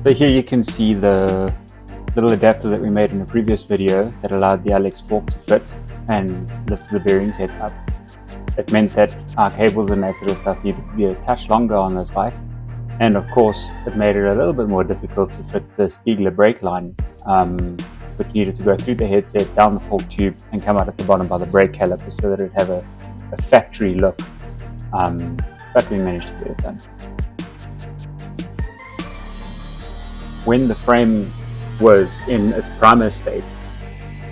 So here you can see the little adapter that we made in the previous video that allowed the Alex fork to fit and lift the bearings head up. It meant that our cables and that sort of stuff needed to be a touch longer on this bike, and of course it made it a little bit more difficult to fit the Spiegler brake line, which needed to go through the headset, down the fork tube, and come out at the bottom by the brake caliper so that it would have a factory look, but we managed to get it done. When the frame was in its primer state,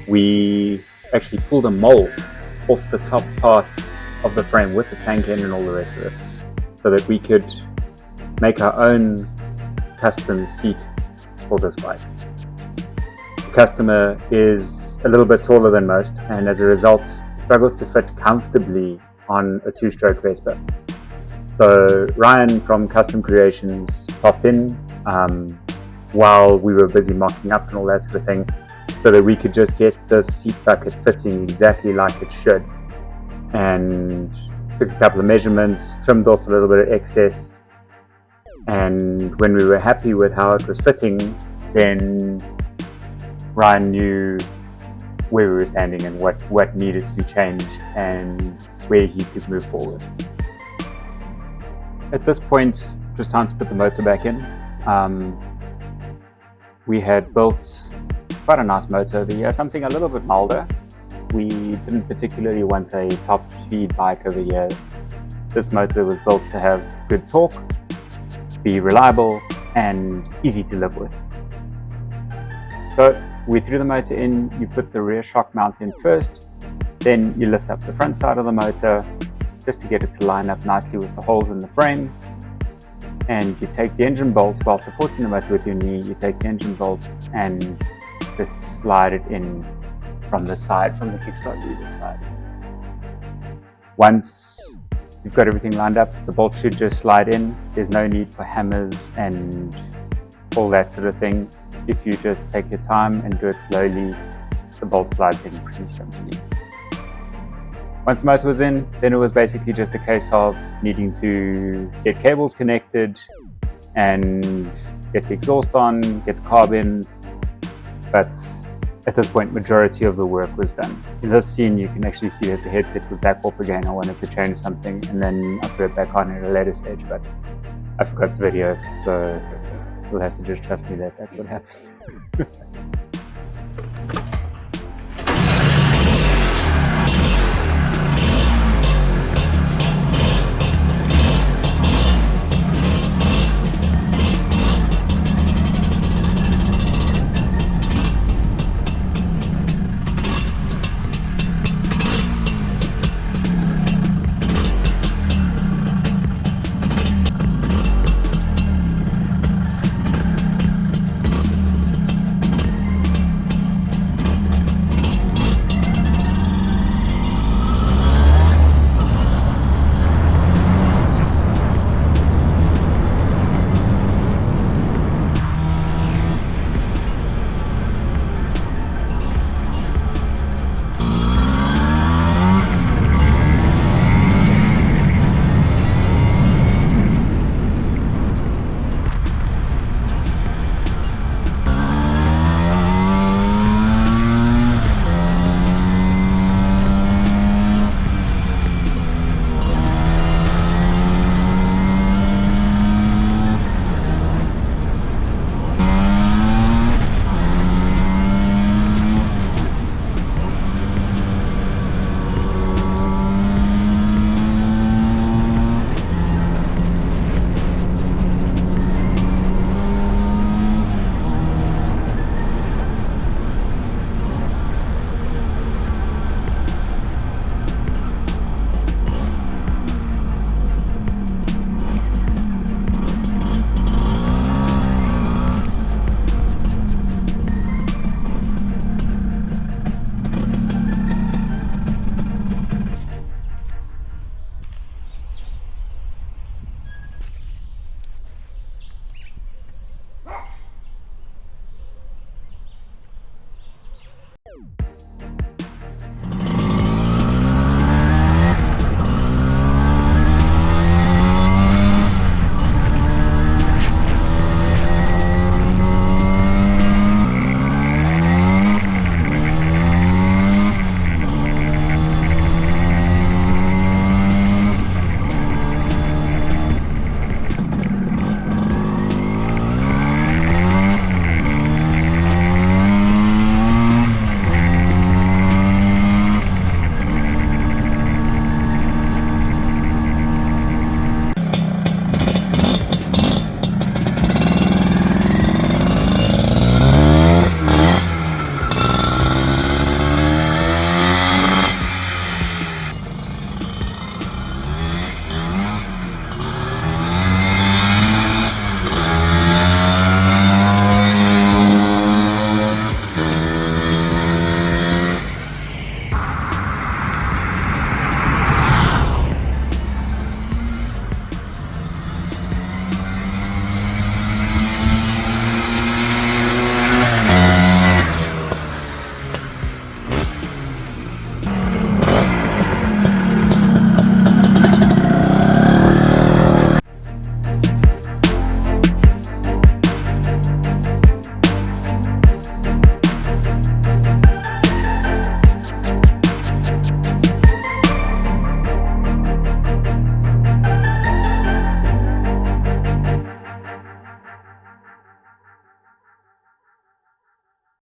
we actually pulled a mold off the top part of the frame with the tank end and all the rest of it, so that we could make our own custom seat for this bike. The customer is a little bit taller than most, and as a result struggles to fit comfortably on a two-stroke Vespa. So Ryan from Custom Creations popped in while we were busy mocking up and all that sort of thing, so that we could just get this seat bucket fitting exactly like it should, and took a couple of measurements, trimmed off a little bit of excess, and when we were happy with how it was fitting, then Ryan knew where we were standing and what needed to be changed and where he could move forward. At this point, it was time to put the motor back in. We had built quite a nice motor over here, something a little bit milder. We didn't particularly want a top speed bike over here. This motor was built to have good torque, be reliable, and easy to live with. So we threw the motor in, you put the rear shock mount in first, then you lift up the front side of the motor just to get it to line up nicely with the holes in the frame. And you take the engine bolt while supporting the motor with your knee, you take the engine bolt and just slide it in from the side, from the kickstart lever side. Once you've got everything lined up, the bolt should just slide in. There's no need for hammers and all that sort of thing. If you just take your time and do it slowly, the bolt slides in pretty simply. Once the motor was in, then it was basically just a case of needing to get cables connected and get the exhaust on, get the carb in, but at this point majority of the work was done. In this scene you can actually see that the headset was back off again. I wanted to change something and then I put it back on at a later stage, but I forgot to video it, so you'll have to just trust me that that's what happened.